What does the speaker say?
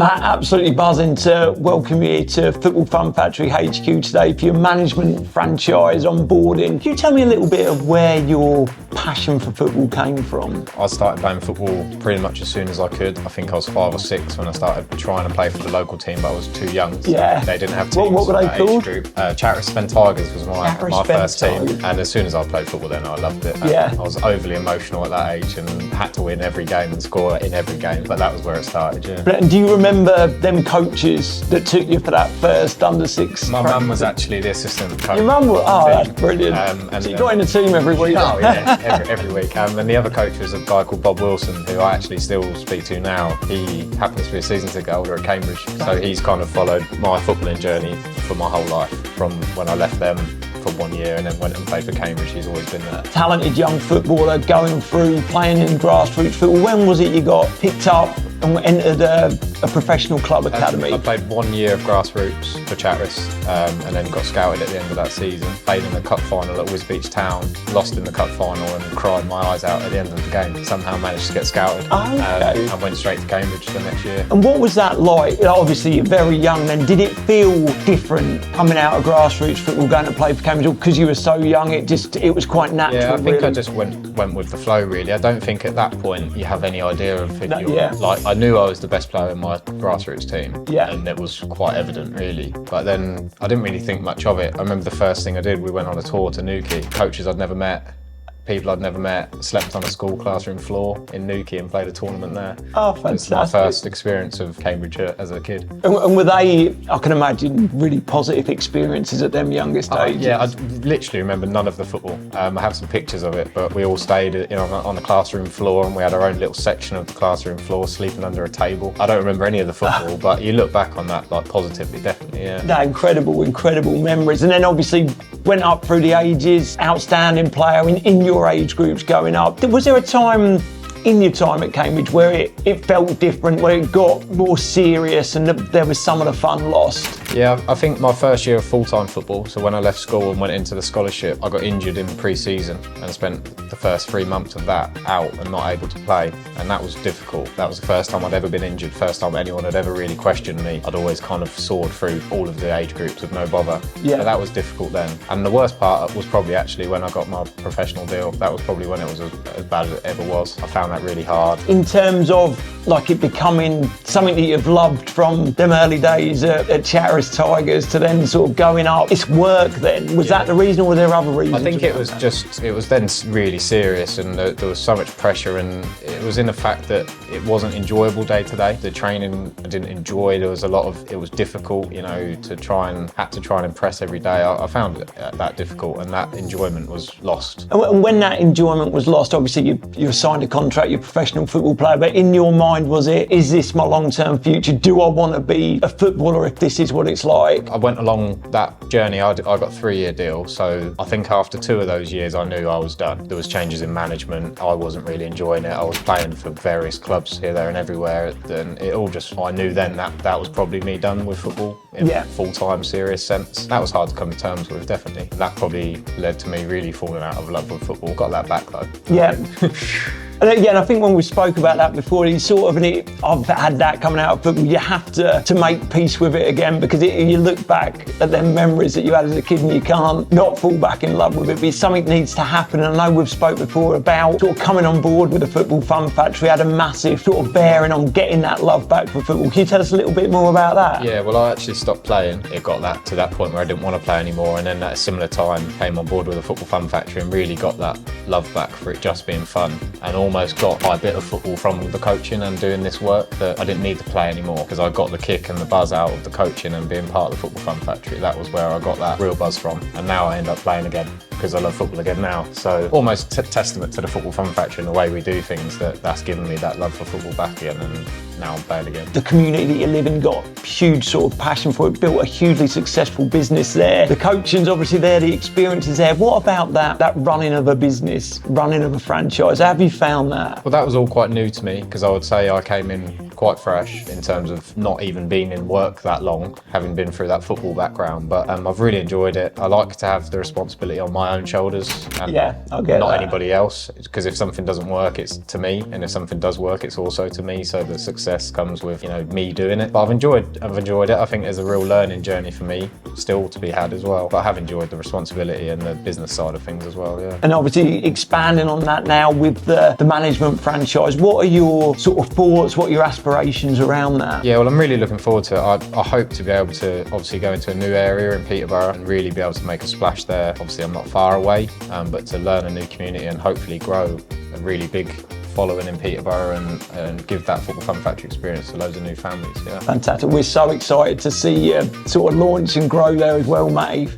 Matt, absolutely buzzing to welcome you here to Football Fun Factory HQ today for your management franchise onboarding. Can you tell me a little bit of where your passion for football came from? I started playing football pretty much as soon as I could. I think I was 5 or 6 when I started trying to play for the local team, but I was too young. So they didn't have teams. What were they called? Chatwick Tigers was my first team, and as soon as I played football then I loved it. I was overly emotional at that age and had to win every game and score in every game, but that was where it started. And do you remember them coaches that took you for that first under-6? My mum was actually the assistant coach. Your mum was? Oh, that's brilliant. So you got in the team every week? Oh yeah, every week. And the other coach was a guy called Bob Wilson, who I actually still speak to now. He happens to be a season ticket holder at Cambridge, so he's kind of followed my footballing journey for my whole life, from when I left them for 1 year and then went and played for Cambridge. He's always been there. Talented young footballer going through playing in grassroots football. When was it you got picked up and entered a professional club academy? I played 1 year of grassroots for Chatwick and then got scouted at the end of that season. Played in the cup final at Wisbeach Town, lost in the cup final and cried my eyes out at the end of the game. Somehow managed to get scouted and went straight to Cambridge the next year. And what was that like? Obviously you're very young then. Did it feel different coming out of grassroots football, going to play for Cambridge? Because you were so young, it was quite natural. Yeah, I think I just went with the flow really. I don't think at that point you have any idea of it. Like, I knew I was the best player in my grassroots team, and it was quite evident really. But then I didn't really think much of it. I remember the first thing I did, we went on a tour to Newquay. Coaches I'd never met, people I'd never met, slept on a school classroom floor in Newquay and played a tournament there. Oh, fantastic. It's my first experience of Cambridge as a kid. And were they, I can imagine, really positive experiences at them youngest ages? Yeah, I literally remember none of the football. I have some pictures of it, but we all stayed on the classroom floor and we had our own little section of the classroom floor, sleeping under a table. I don't remember any of the football, but you look back on that like positively, definitely, yeah. No, incredible memories. And then obviously went up through the ages, outstanding player in your age groups going up. Was there a time in your time at Cambridge where it felt different, where it got more serious and there was some of the fun lost? Yeah, I think my first year of full-time football, so when I left school and went into the scholarship, I got injured in pre-season and spent the first 3 months of that out and not able to play, and that was difficult. That was the first time I'd ever been injured, first time anyone had ever really questioned me. I'd always kind of soared through all of the age groups with no bother. Yeah. So that was difficult then. And the worst part was probably actually when I got my professional deal. That was probably when it was as bad as it ever was. I found that really hard. In terms of like it becoming something that you've loved from them early days at Chatwick Tigers to then sort of going up, it's work then. Was that the reason or were there other reasons? I think it was then really serious and there was so much pressure, and it was in the fact that it wasn't enjoyable day to day. The training I didn't enjoy, there was a lot of, it was difficult, you know, had to try and impress every day. I found it that difficult and that enjoyment was lost. And when that enjoyment was lost, obviously you signed a contract, you're a professional football player, but in your mind was it, is this my long-term future? Do I want to be a footballer if this is what it's like? I went along that journey. I got a 3-year deal, so I think after 2 of those years I knew I was done. There was changes in management, I wasn't really enjoying it. I was playing for various clubs here, there and everywhere, and it all just, I knew then that was probably me done with football in a full-time serious sense. That was hard to come to terms with, definitely. That probably led to me really falling out of love with football. Got that back though. Yeah. And again, I think when we spoke about that before, I've had that coming out of football. You have to make peace with it again, because you look back at them memories that you had as a kid and you can't not fall back in love with it. But something needs to happen. And I know we've spoke before about sort of coming on board with the Football Fun Factory had a massive sort of bearing on getting that love back for football. Can you tell us a little bit more about that? Yeah, well, I actually stopped playing. It got to that point where I didn't want to play anymore, and then at a similar time came on board with the Football Fun Factory and really got that love back for it just being fun, and almost got my bit of football from the coaching and doing this work, that I didn't need to play anymore because I got the kick and the buzz out of the coaching and being part of the Football Fun Factory. That was where I got that real buzz from, and now I end up playing again because I love football again now. So almost testament to the Football Fun Factory and the way we do things, that's given me that love for football back again, and now I'm playing again. The community that you live in got huge sort of passion for it, built a hugely successful business there. The coaching's obviously there, the experience is there. What about that running of a business, running of a franchise? How have you found that? Well, that was all quite new to me, because I would say I came in quite fresh in terms of not even being in work that long, having been through that football background. But I've really enjoyed it. I like to have the responsibility on my own shoulders and not anybody else, because if something doesn't work, it's to me, and if something does work, it's also to me. So the success success comes with, you know, me doing it. But I've enjoyed it. I think there's a real learning journey for me still to be had as well. But I have enjoyed the responsibility and the business side of things as well, yeah. And obviously expanding on that now with the management franchise, what are your sort of thoughts, what are your aspirations around that? Yeah, well, I'm really looking forward to it. I hope to be able to obviously go into a new area in Peterborough and really be able to make a splash there. Obviously, I'm not far away, but to learn a new community and hopefully grow a really big following in Peterborough and give that Football Fun Factory experience to loads of new families, yeah. Fantastic. We're so excited to see you sort of launch and grow there as well, Matty.